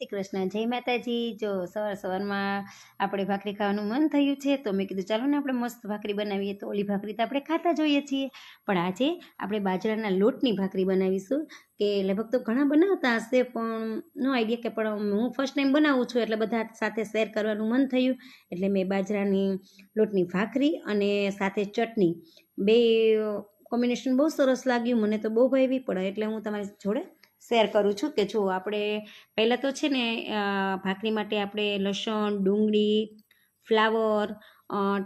શ્રી કૃષ્ણ, જય માતાજી। જો સવારમાં આપણે ભાખરી ખાવાનું મન થયું છે તો મેં કીધું ચાલો ને આપણે મસ્ત ભાખરી બનાવીએ। તો ઓલી ભાખરી તો આપણે ખાતા જોઈએ છીએ, પણ આજે આપણે બાજરાના લોટની ભાખરી બનાવીશું। કે લગભગ તો ઘણા બનાવતા હશે, પણ નો આઈડિયા કે પણ હું ફર્સ્ટ ટાઈમ બનાવું છું એટલે બધા સાથે શેર કરવાનું મન થયું, એટલે મેં બાજરાની લોટની ભાખરી અને સાથે ચટણી બે કોમ્બિનેશન બહુ સરસ લાગ્યું, મને તો બહુ ભાવી પડે, એટલે હું તમારી જોડે શેર કરું છું। કે જો આપણે પહેલાં તો છે ને ભાખરી માટે આપણે લસણ, ડુંગળી, ફ્લાવર,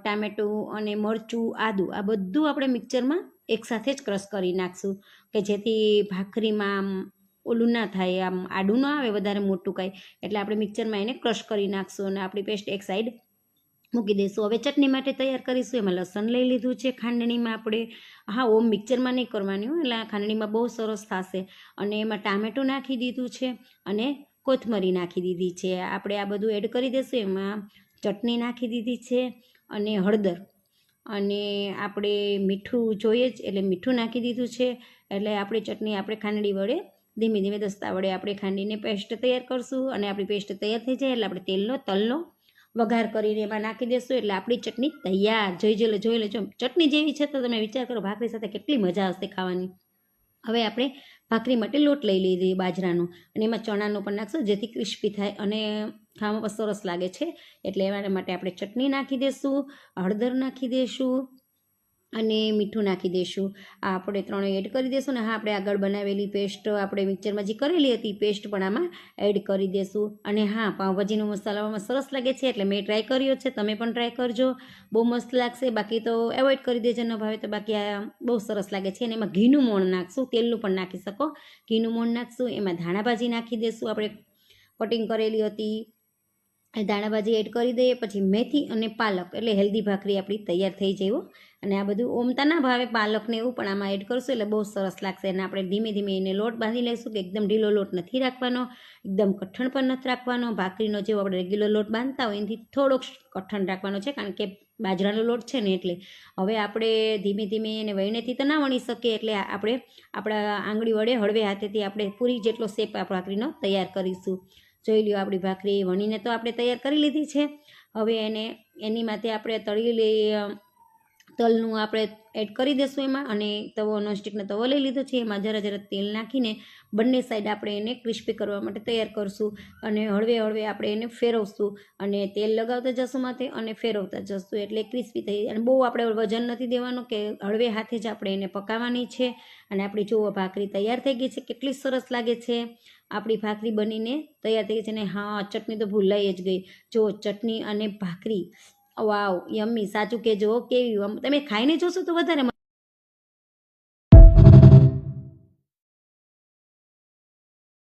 ટામેટું અને મરચું, આદું આ બધું આપણે મિક્સરમાં એકસાથે જ ક્રશ કરી નાખશું, કે જેથી ભાખરીમાં આમ ઓલું ના થાય, આમ આડું ન આવે વધારે મોટું કાંઈ, એટલે આપણે મિક્સરમાં એને ક્રશ કરી નાખશું અને આપણી પેસ્ટ એક સાઈડ મૂકી દઈશું। હવે ચટણી માટે તૈયાર કરીશું। એમાં લસણ લઈ લીધું છે, ખાંડણીમાં આપણે, હા ઓમ મિક્સરમાં નહીં કરવાની હોય, એટલે ખાંડણીમાં બહુ સરસ થશે। અને એમાં ટામેટું નાખી દીધું છે અને કોથમરી નાખી દીધી છે। આપણે આ બધું એડ કરી દઈશું। એમાં ચટણી નાખી દીધી છે અને હળદર, અને આપણે મીઠું જોઈએ જ એટલે મીઠું નાખી દીધું છે। એટલે આપણી ચટણી આપણે ખાંડણી વડે ધીમે ધીમે દસ્તા વડે આપણે ખાંડીને પેસ્ટ તૈયાર કરશું, અને આપણી પેસ્ટ તૈયાર થઈ જાય એટલે આપણે તલનો વઘાર કરીને એમાં નાખી દેશું, એટલે આપણી ચટણી તૈયાર। જોઈ લેજો ચટણી જેવી છે તો તમે વિચાર કરો ભાખરી સાથે કેટલી મજા આવશે ખાવાની। હવે આપણે ભાખરી માટે લોટ લઈ લીધી બાજરાનો, અને એમાં ચણાનો પણ નાખશું જેથી ક્રિસ્પી થાય અને ખાવામાં પણ સરસ લાગે છે। એટલે એના માટે આપણે ચટણી નાખી દઈશું, હળદર નાખી દઈશું અને મીઠું નાખી દઈશું। આ આપણે ત્રણેય એડ કરી દઈશું। ને હા, આપણે આગળ બનાવેલી પેસ્ટ આપણે મિક્સરમાં જે કરેલી હતી પેસ્ટ પણ આમાં એડ કરી દઈશું। અને હા, પાઉંભાજીનો મસાલામાં સરસ લાગે છે એટલે મેં ટ્રાય કર્યો છે, તમે પણ ટ્રાય કરજો, બહુ મસ્ત લાગશે। બાકી તો એવોઇડ કરી દેજો, ન ભાવે તો, બાકી આ બહુ સરસ લાગે છે। અને એમાં ઘીનું મોણ નાખશું, તેલનું પણ નાખી શકો, ઘીનું મોણ નાખશું। એમાં ધાણાભાજી નાખી દઈશું, આપણે કટિંગ કરેલી હતી એ ધાણાભાજી એડ કરી દઈએ। પછી મેથી અને પાલક, એટલે હેલ્ધી ભાખરી આપણી તૈયાર થઈ જાય। અને આ બધું ઓમતા ના ભાવે પાલકને એવું, પણ આમાં એડ કરશું એટલે બહુ સરસ લાગશે। અને આપણે ધીમે ધીમે એને લોટ બાંધી લઈશું, કે એકદમ ઢીલો લોટ નથી રાખવાનો, એકદમ કઠણ પણ નથી રાખવાનો। ભાખરીનો જેવો આપણે રેગ્યુલર લોટ બાંધતા હોય એનાથી થોડોક કઠણ રાખવાનો છે, કારણ કે બાજરાનો લોટ છે ને એટલે। હવે આપણે ધીમે ધીમે એને વણીથી તો ના વણી શકીએ, એટલે આપણે આપણા આંગળી વડે હળવે હાથેથી આપણે પૂરી જેટલો શેપ આ ભાખરીનો તૈયાર કરીશું। જોઈ લ્યો આપણી ભાખરી વણીને તો આપણે તૈયાર કરી લીધી છે। હવે એની માથે આપણે તલનું આપણે એડ કરી દઈશું એમાં, અને તવો નોનસ્ટિકનો તવો લઈ લીધો છે, એમાં જરા જરા તેલ નાખીને બંને સાઈડ આપણે એને ક્રિસ્પી કરવા માટે તૈયાર કરશું, અને હળવે હળવે આપણે એને ફેરવશું, અને તેલ લગાવતા જશું માથે અને ફેરવતા જશું, એટલે ક્રિસ્પી થઈ જાય। અને બહુ આપણે વજન નથી દેવાનું, કે હળવે હાથે જ આપણે એને પકાવવાની છે। અને આપણી જુઓ ભાખરી તૈયાર થઈ ગઈ છે, કેટલી સરસ લાગે છે આપણી ભાખરી બનીને તૈયાર થઈ ગઈ છે। અને હા, ચટણી તો ભૂલાઈ જ ગઈ, જો ચટણી અને ભાખરી, વાવ યમ્મી, સાચું કહેજો કેવી, તમે ખાઈને જોશો તો વધારે